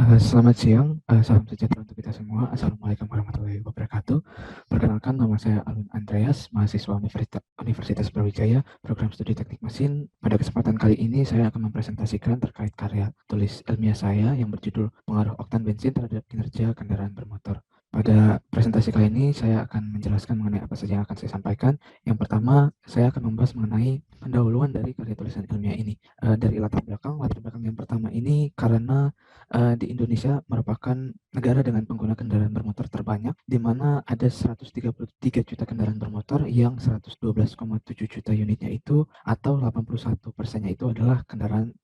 Selamat siang, salam sejahtera untuk kita semua. Assalamualaikum warahmatullahi wabarakatuh. Perkenalkan, nama saya Alun Andreas, mahasiswa Universitas Brawijaya, program studi teknik mesin. Pada kesempatan kali ini, saya akan mempresentasikan terkait karya tulis ilmiah saya yang berjudul Pengaruh Oktan Bensin terhadap Kinerja Kendaraan Bermotor. Pada presentasi kali ini, saya akan menjelaskan mengenai apa saja yang akan saya sampaikan. Yang pertama, saya akan membahas mengenai pendahuluan dari karya tulisan ilmiah ini. Dari latar belakang yang pertama ini karena di Indonesia merupakan negara dengan pengguna kendaraan bermotor terbanyak, di mana ada 133 juta kendaraan bermotor yang 112,7 juta unitnya itu atau 81%-nya itu adalah kendaraan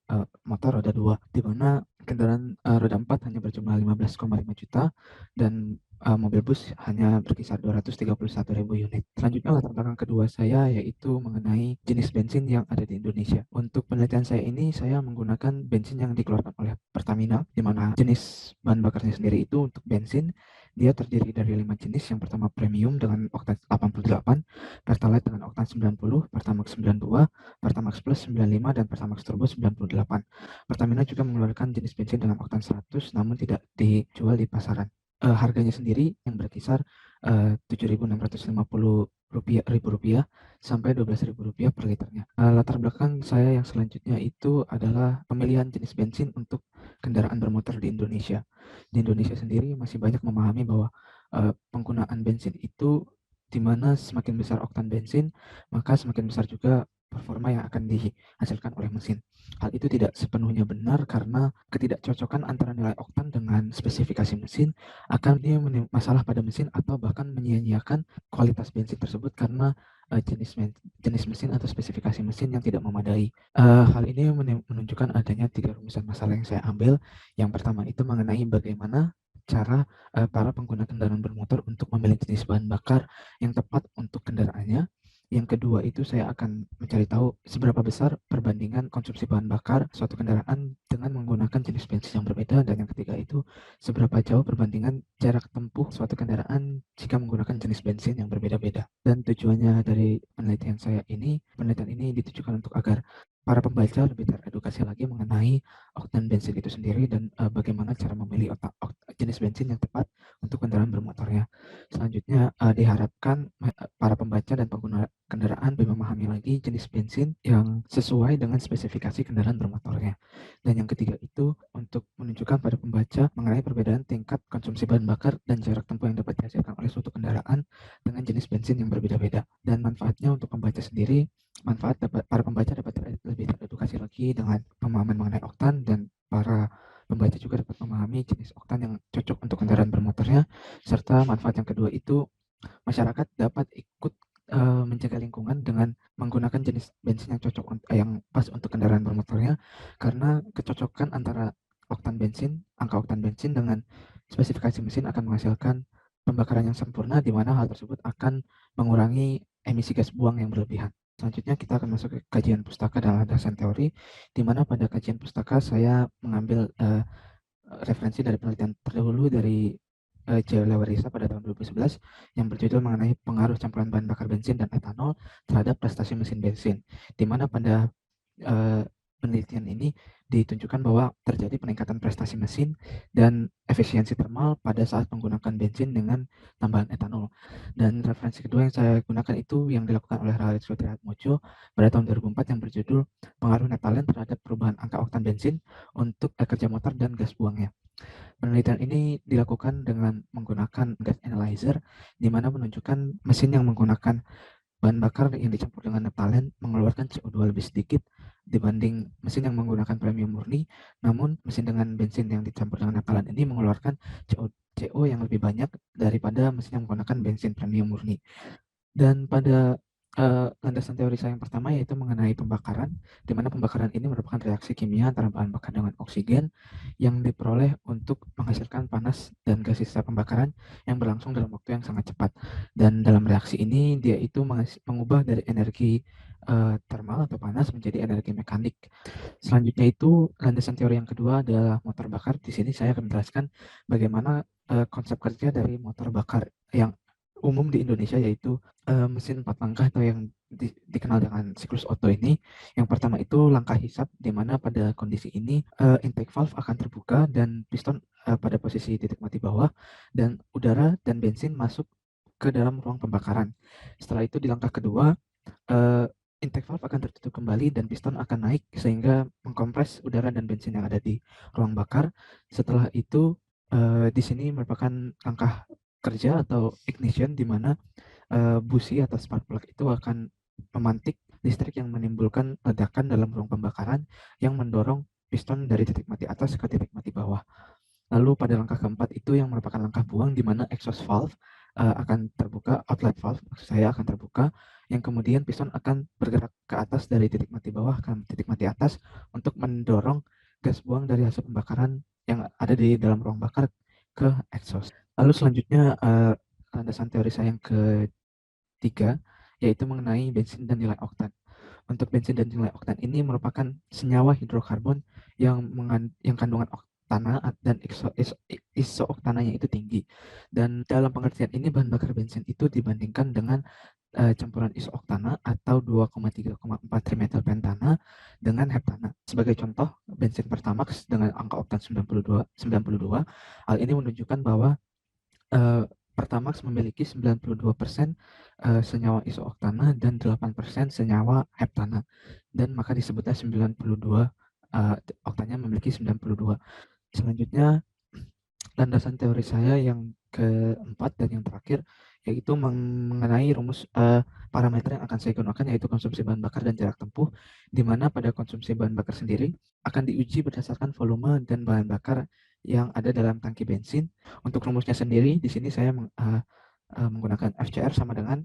motor roda 2, di mana kendaraan roda 4 hanya berjumlah 15,5 juta dan mobil bus hanya berkisar 231.000 unit. Selanjutnya latar belakang kedua saya yaitu mengenai jenis bensin yang ada di Indonesia. Untuk penelitian saya ini saya menggunakan bensin yang dikeluarkan oleh Pertamina, di mana jenis bahan bakarnya sendiri itu untuk bensin dia terdiri dari 5 jenis. Yang pertama premium dengan oktan 88, Pertalite dengan oktan 90, Pertamax 92, Pertamax Plus 95, dan Pertamax Turbo 98. Pertamina juga mengeluarkan jenis bensin dengan oktan 100 namun tidak dijual di pasaran. Harganya sendiri yang berkisar Rp7.650 sampai Rp12.000 per liternya. Latar belakang saya yang selanjutnya itu adalah pemilihan jenis bensin untuk kendaraan bermotor di Indonesia. Di Indonesia sendiri masih banyak memahami bahwa penggunaan bensin itu di mana semakin besar oktan bensin, maka semakin besar juga performa yang akan dihasilkan oleh mesin. Hal itu tidak sepenuhnya benar karena ketidakcocokan antara nilai oktan dengan spesifikasi mesin akan masalah pada mesin atau bahkan menyia-nyiakan kualitas bensin tersebut karena jenis mesin atau spesifikasi mesin yang tidak memadai. Hal ini menunjukkan adanya 3 rumusan masalah yang saya ambil. Yang pertama itu mengenai bagaimana cara para pengguna kendaraan bermotor untuk memilih jenis bahan bakar yang tepat untuk kendaraannya. Yang kedua itu saya akan mencari tahu seberapa besar perbandingan konsumsi bahan bakar suatu kendaraan dengan menggunakan jenis bensin yang berbeda. Dan yang ketiga itu seberapa jauh perbandingan jarak tempuh suatu kendaraan jika menggunakan jenis bensin yang berbeda-beda. Dan tujuannya dari penelitian ini ditujukan untuk agar para pembaca lebih teredukasi lagi mengenai oktan bensin itu sendiri dan bagaimana cara memilih jenis bensin yang tepat untuk kendaraan bermotornya. Selanjutnya diharapkan para pembaca dan pengguna kendaraan lebih memahami lagi jenis bensin yang sesuai dengan spesifikasi kendaraan bermotornya. Dan yang ketiga itu untuk menunjukkan pada pembaca mengenai perbedaan tingkat konsumsi bahan bakar dan jarak tempuh yang dapat dihasilkan oleh suatu kendaraan dengan jenis bensin yang berbeda-beda. Dan manfaatnya untuk pembaca sendiri, para pembaca dapat lebih teredukasi lagi dengan pemahaman mengenai oktan, dan para pembaca juga dapat memahami jenis oktan yang cocok untuk kendaraan bermotornya. Serta manfaat yang kedua itu masyarakat dapat ikut menjaga lingkungan dengan menggunakan jenis bensin yang yang pas untuk kendaraan bermotornya, karena kecocokan antara angka oktan bensin dengan spesifikasi mesin akan menghasilkan pembakaran yang sempurna, di mana hal tersebut akan mengurangi emisi gas buang yang berlebihan. Selanjutnya kita akan masuk ke kajian pustaka dan landasan teori, di mana pada kajian pustaka saya mengambil referensi dari penelitian terdahulu dari Lewarisa pada tahun 2011 yang berjudul mengenai pengaruh campuran bahan bakar bensin dan etanol terhadap prestasi mesin bensin, di mana pada penelitian ini ditunjukkan bahwa terjadi peningkatan prestasi mesin dan efisiensi thermal pada saat menggunakan bensin dengan tambahan etanol. Dan referensi kedua yang saya gunakan itu yang dilakukan oleh Rahayu Triatmojo pada tahun 2004 yang berjudul pengaruh Netalen terhadap perubahan angka oktan bensin untuk kerja motor dan gas buangnya. Penelitian ini dilakukan dengan menggunakan gas analyzer, di mana menunjukkan mesin yang menggunakan bahan bakar yang dicampur dengan naphthalene mengeluarkan CO2 lebih sedikit dibanding mesin yang menggunakan premium murni. Namun mesin dengan bensin yang dicampur dengan naphthalene ini mengeluarkan CO yang lebih banyak daripada mesin yang menggunakan bensin premium murni. Dan pada landasan teori saya yang pertama yaitu mengenai pembakaran, di mana pembakaran ini merupakan reaksi kimia antara bahan bakar dengan oksigen yang diperoleh untuk menghasilkan panas dan gas sisa pembakaran yang berlangsung dalam waktu yang sangat cepat. Dan dalam reaksi ini dia itu mengubah dari energi thermal atau panas menjadi energi mekanik. Selanjutnya itu landasan teori yang kedua adalah motor bakar. Di sini saya akan menjelaskan bagaimana konsep kerja dari motor bakar yang umum di Indonesia, yaitu mesin 4 langkah atau yang dikenal dengan siklus Otto ini. Yang pertama itu langkah hisap, di mana pada kondisi ini intake valve akan terbuka dan piston pada posisi titik mati bawah, dan udara dan bensin masuk ke dalam ruang pembakaran. Setelah itu di langkah kedua, intake valve akan tertutup kembali dan piston akan naik sehingga mengkompres udara dan bensin yang ada di ruang bakar. Setelah itu di sini merupakan langkah kerja atau ignition, di mana busi atau spark plug itu akan memantik listrik yang menimbulkan ledakan dalam ruang pembakaran yang mendorong piston dari titik mati atas ke titik mati bawah. Lalu pada langkah keempat itu yang merupakan langkah buang, di mana exhaust valve akan terbuka, outlet valve maksud saya akan terbuka, yang kemudian piston akan bergerak ke atas dari titik mati bawah ke titik mati atas untuk mendorong gas buang dari hasil pembakaran yang ada di dalam ruang bakar ke exhaust. Lalu selanjutnya landasan teori saya yang ketiga, yaitu mengenai bensin dan nilai oktan. Untuk bensin dan nilai oktan ini merupakan senyawa hidrokarbon yang kandungan oktana dan isooktananya itu tinggi. Dan dalam pengertian ini bahan bakar bensin itu dibandingkan dengan campuran isooktana atau 2,3,4 trimethylpentana dengan heptana. Sebagai contoh, bensin Pertamax dengan angka oktan 92, hal ini menunjukkan bahwa Pertamax memiliki 92% senyawa isooktana dan 8% senyawa heptana, dan maka disebutnya 92, oktannya memiliki 92. Selanjutnya, landasan teori saya yang keempat dan yang terakhir, yaitu mengenai rumus parameter yang akan saya gunakan, yaitu konsumsi bahan bakar dan jarak tempuh, di mana pada konsumsi bahan bakar sendiri akan diuji berdasarkan volume dan bahan bakar yang ada dalam tangki bensin. Untuk rumusnya sendiri, di sini saya menggunakan FCR sama dengan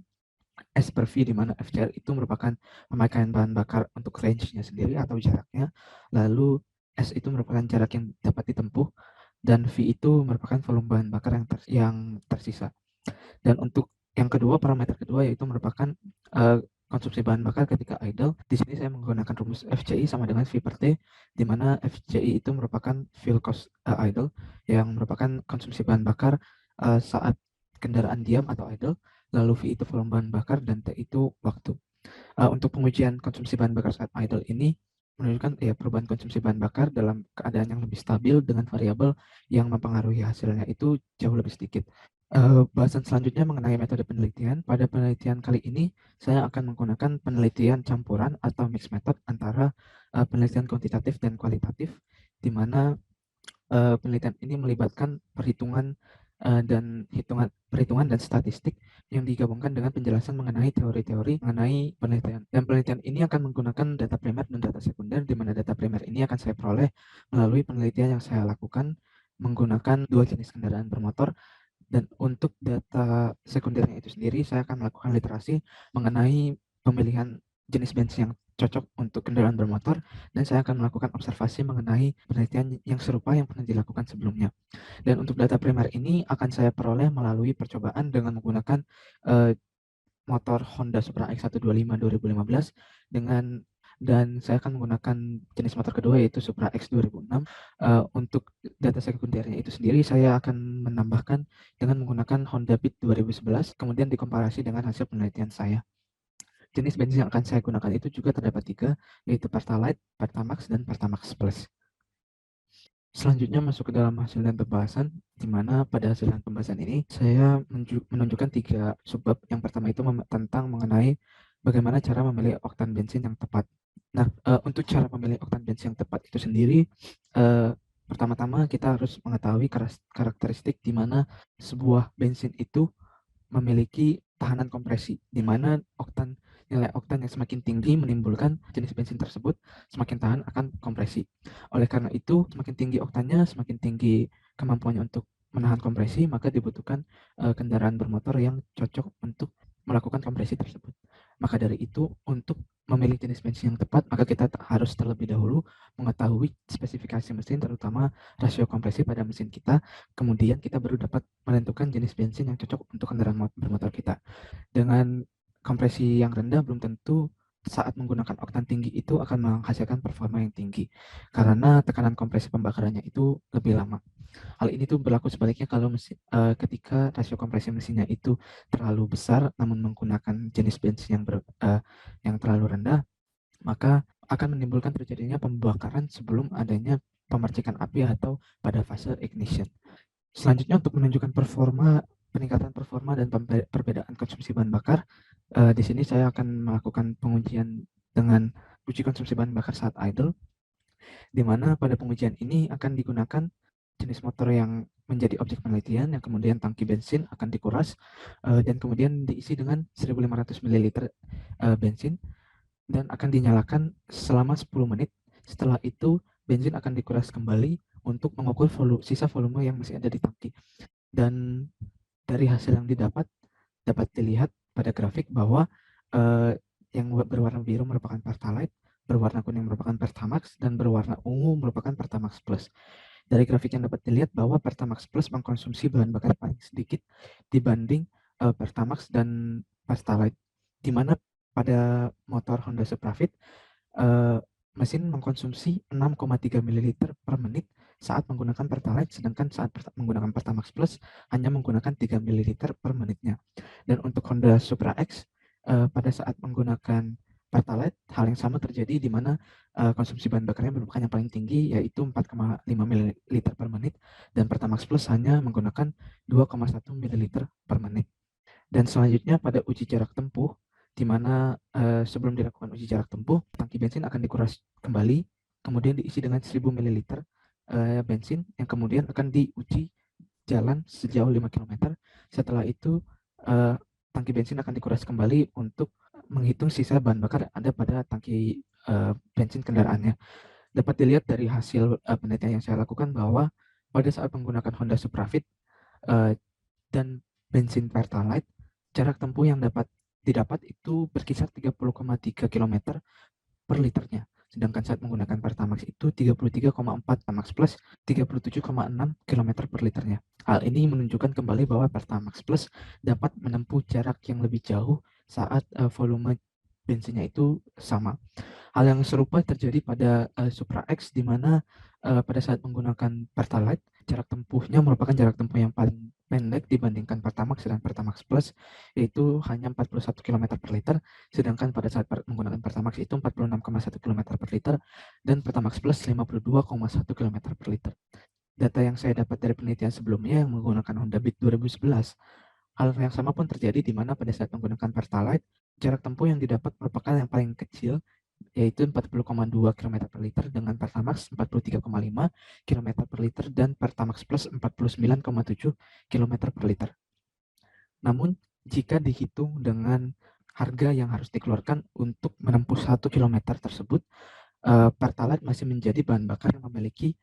S per V, di mana FCR itu merupakan pemakaian bahan bakar untuk range-nya sendiri atau jaraknya, lalu S itu merupakan jarak yang dapat ditempuh, dan V itu merupakan volume bahan bakar yang tersisa. Dan untuk yang kedua, parameter kedua, yaitu merupakan konsumsi bahan bakar ketika idle. Di sini saya menggunakan rumus FCI sama dengan V per T, di mana FCI itu merupakan fuel cost idle, yang merupakan konsumsi bahan bakar saat kendaraan diam atau idle, lalu V itu volume bahan bakar, dan T itu waktu. Untuk pengujian konsumsi bahan bakar saat idle ini menunjukkan perubahan konsumsi bahan bakar dalam keadaan yang lebih stabil dengan variabel yang mempengaruhi hasilnya itu jauh lebih sedikit. Bahasan selanjutnya mengenai metode penelitian. Pada penelitian kali ini, saya akan menggunakan penelitian campuran atau mixed method antara penelitian kuantitatif dan kualitatif, di mana penelitian ini melibatkan perhitungan dan statistik yang digabungkan dengan penjelasan mengenai teori-teori mengenai penelitian. Dan penelitian ini akan menggunakan data primer dan data sekunder, di mana data primer ini akan saya peroleh melalui penelitian yang saya lakukan menggunakan dua jenis kendaraan bermotor. Dan untuk data sekundernya itu sendiri, saya akan melakukan literasi mengenai pemilihan jenis bensin yang cocok untuk kendaraan bermotor, dan saya akan melakukan observasi mengenai penelitian yang serupa yang pernah dilakukan sebelumnya. Dan untuk data primer ini akan saya peroleh melalui percobaan dengan menggunakan motor Honda Supra X125 2015 dan saya akan menggunakan jenis motor kedua, yaitu Supra X 2006. Untuk data sekundernya itu sendiri saya akan menambahkan dengan menggunakan Honda Beat 2011, kemudian dikomparasi dengan hasil penelitian saya. Jenis bensin yang akan saya gunakan itu juga terdapat 3, yaitu Pertalite, Pertamax, dan Pertamax Plus. Selanjutnya masuk ke dalam hasil dan pembahasan, di mana pada hasil dan pembahasan ini saya menunjukkan 3 subbab. Yang pertama itu tentang mengenai bagaimana cara memilih oktan bensin yang tepat. Nah, untuk cara memilih oktan bensin yang tepat itu sendiri, pertama-tama kita harus mengetahui karakteristik di mana sebuah bensin itu memiliki tahanan kompresi, di mana nilai oktan yang semakin tinggi menimbulkan jenis bensin tersebut semakin tahan akan kompresi. Oleh karena itu, semakin tinggi oktannya, semakin tinggi kemampuannya untuk menahan kompresi, maka dibutuhkan kendaraan bermotor yang cocok untuk melakukan kompresi tersebut. Maka dari itu, untuk memilih jenis bensin yang tepat, maka kita harus terlebih dahulu mengetahui spesifikasi mesin, terutama rasio kompresi pada mesin kita. Kemudian kita baru dapat menentukan jenis bensin yang cocok untuk kendaraan bermotor kita. Dengan kompresi yang rendah, belum tentu saat menggunakan oktan tinggi itu akan menghasilkan performa yang tinggi, karena tekanan kompresi pembakarannya itu lebih lama. Hal ini tuh berlaku sebaliknya kalau ketika rasio kompresi mesinnya itu terlalu besar namun menggunakan jenis bensin yang terlalu rendah, maka akan menimbulkan terjadinya pembakaran sebelum adanya pemercikan api atau pada fase ignition. Selanjutnya untuk menunjukkan peningkatan performa dan perbedaan konsumsi bahan bakar, di sini saya akan melakukan pengujian dengan uji konsumsi bahan bakar saat idle, di mana pada pengujian ini akan digunakan jenis motor yang menjadi objek penelitian, yang kemudian tangki bensin akan dikuras dan kemudian diisi dengan 1.500 ml bensin dan akan dinyalakan selama 10 menit. Setelah itu bensin akan dikuras kembali untuk mengukur sisa volume yang masih ada di tangki. Dan dari hasil yang dapat dilihat pada grafik bahwa yang berwarna biru merupakan Pertalite, berwarna kuning merupakan Pertamax, dan berwarna ungu merupakan Pertamax Plus. Dari grafik yang dapat dilihat bahwa Pertamax Plus mengkonsumsi bahan bakar paling sedikit dibanding Pertamax dan Pertalite, di mana pada motor Honda Suprafit mesin mengkonsumsi 6,3 ml per menit saat menggunakan Pertalite, sedangkan saat menggunakan Pertamax Plus hanya menggunakan 3 ml per menitnya. Dan untuk Honda Supra X pada saat menggunakan Pertalite, hal yang sama terjadi di mana konsumsi bahan bakarnya merupakan yang paling tinggi, yaitu 4,5 ml per menit, dan Pertamax Plus hanya menggunakan 2,1 ml per menit. Dan selanjutnya pada uji jarak tempuh, di mana sebelum dilakukan uji jarak tempuh, tangki bensin akan dikuras kembali, kemudian diisi dengan 1000 ml bensin, yang kemudian akan diuji jalan sejauh 5 km. Setelah itu, tangki bensin akan dikuras kembali untuk menghitung sisa bahan bakar yang ada pada tangki bensin kendaraannya. Dapat dilihat dari hasil penelitian yang saya lakukan bahwa pada saat menggunakan Honda Suprafit dan bensin Pertalite, jarak tempuh yang didapat itu berkisar 30,3 km per liternya. Sedangkan saat menggunakan Pertamax itu 33,4, Pertamax Plus 37,6 km per liternya. Hal ini menunjukkan kembali bahwa Pertamax Plus dapat menempuh jarak yang lebih jauh saat volume bensinnya itu sama. Hal yang serupa terjadi pada Supra X, di mana pada saat menggunakan Pertalite, jarak tempuhnya merupakan jarak tempuh yang paling pendek dibandingkan Pertamax dan Pertamax Plus, yaitu hanya 41 km per liter, sedangkan pada saat menggunakan Pertamax itu 46,1 km per liter, dan Pertamax Plus 52,1 km per liter. Data yang saya dapat dari penelitian sebelumnya yang menggunakan Honda Beat 2011, hal yang sama pun terjadi di mana pada saat menggunakan Pertalite, jarak tempuh yang didapat merupakan yang paling kecil, yaitu 40,2 km per liter, dengan Pertamax 43,5 km per liter dan Pertamax Plus 49,7 km per liter. Namun, jika dihitung dengan harga yang harus dikeluarkan untuk menempuh 1 km tersebut, Pertalite masih menjadi bahan bakar yang memiliki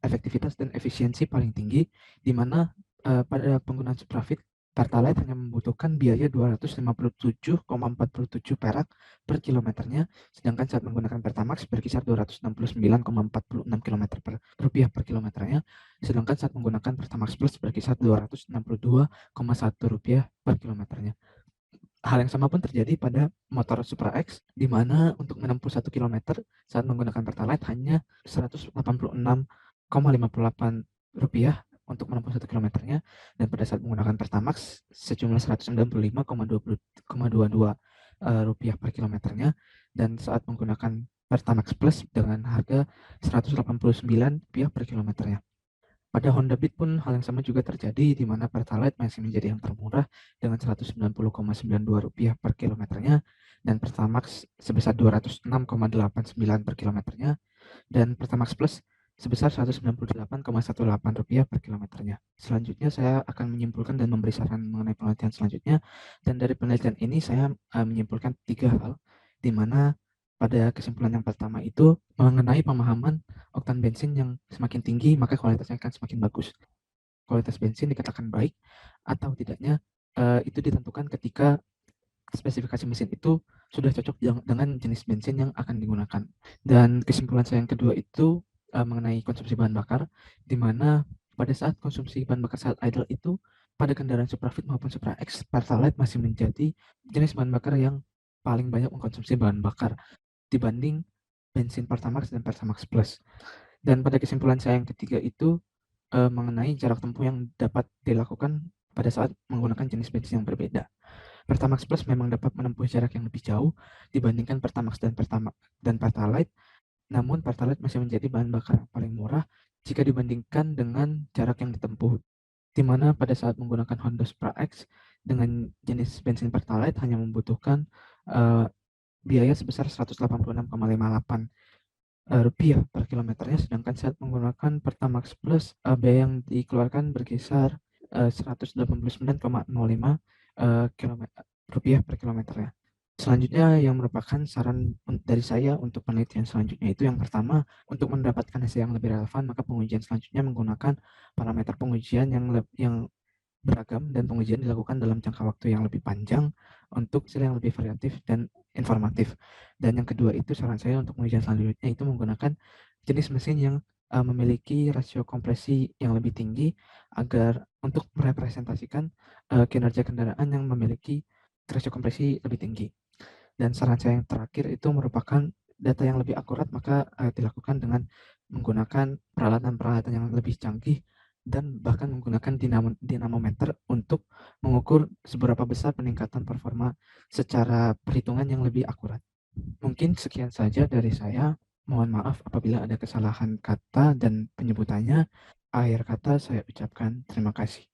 efektivitas dan efisiensi paling tinggi, di mana pada penggunaan Suprafit, Pertalite hanya membutuhkan biaya 257,47 perak per kilometernya, sedangkan saat menggunakan Pertamax berkisar 269,46 rupiah per kilometernya, sedangkan saat menggunakan Pertamax Plus berkisar 262,1 rupiah per kilometernya. Hal yang sama pun terjadi pada motor Supra X, di mana untuk menempuh 1 km saat menggunakan Pertalite hanya 186,58 rupiah untuk menempuh 1 kilometernya, dan pada saat menggunakan Pertamax sejumlah 195,22 rupiah per kilometernya, dan saat menggunakan Pertamax Plus dengan harga 189 rupiah per kilometernya. Pada Honda Beat pun hal yang sama juga terjadi, di mana Pertalite masih menjadi yang termurah dengan 190,92 rupiah per kilometernya, dan Pertamax sebesar 206,89 per kilometernya, dan Pertamax Plus sebesar 198,18 rupiah per kilometernya. Selanjutnya saya akan menyimpulkan dan memberi saran mengenai penelitian selanjutnya, dan dari penelitian ini saya menyimpulkan 3 hal, di mana pada kesimpulan yang pertama itu mengenai pemahaman oktan bensin yang semakin tinggi maka kualitasnya akan semakin bagus. Kualitas bensin dikatakan baik atau tidaknya itu ditentukan ketika spesifikasi mesin itu sudah cocok dengan jenis bensin yang akan digunakan. Dan kesimpulan saya yang kedua itu mengenai konsumsi bahan bakar, di mana pada saat konsumsi bahan bakar saat idle itu pada kendaraan Suprafit maupun Supra X, Pertalite masih menjadi jenis bahan bakar yang paling banyak mengkonsumsi bahan bakar dibanding bensin Pertamax dan Pertamax Plus. Dan pada kesimpulan saya yang ketiga itu mengenai jarak tempuh yang dapat dilakukan pada saat menggunakan jenis bensin yang berbeda. Pertamax Plus memang dapat menempuh jarak yang lebih jauh dibandingkan Pertamax dan Pertalite, namun Pertalite masih menjadi bahan bakar yang paling murah jika dibandingkan dengan jarak yang ditempuh, di mana pada saat menggunakan Honda Supra X dengan jenis bensin Pertalite hanya membutuhkan eh, biaya sebesar Rp186,58 rupiah per kilometernya, sedangkan saat menggunakan Pertamax Plus biaya yang dikeluarkan berkisar 189,05 rupiah per kilometernya. Selanjutnya yang merupakan saran dari saya untuk penelitian selanjutnya itu yang pertama, untuk mendapatkan hasil yang lebih relevan, maka pengujian selanjutnya menggunakan parameter pengujian yang beragam dan pengujian dilakukan dalam jangka waktu yang lebih panjang untuk hasil yang lebih variatif dan informatif. Dan yang kedua itu saran saya untuk pengujian selanjutnya itu menggunakan jenis mesin yang memiliki rasio kompresi yang lebih tinggi agar untuk merepresentasikan kinerja kendaraan yang memiliki rasio kompresi lebih tinggi. Dan saran saya yang terakhir itu merupakan data yang lebih akurat, maka dilakukan dengan menggunakan peralatan-peralatan yang lebih canggih dan bahkan menggunakan dinamometer untuk mengukur seberapa besar peningkatan performa secara perhitungan yang lebih akurat. Mungkin sekian saja dari saya. Mohon maaf apabila ada kesalahan kata dan penyebutannya. Akhir kata saya ucapkan terima kasih.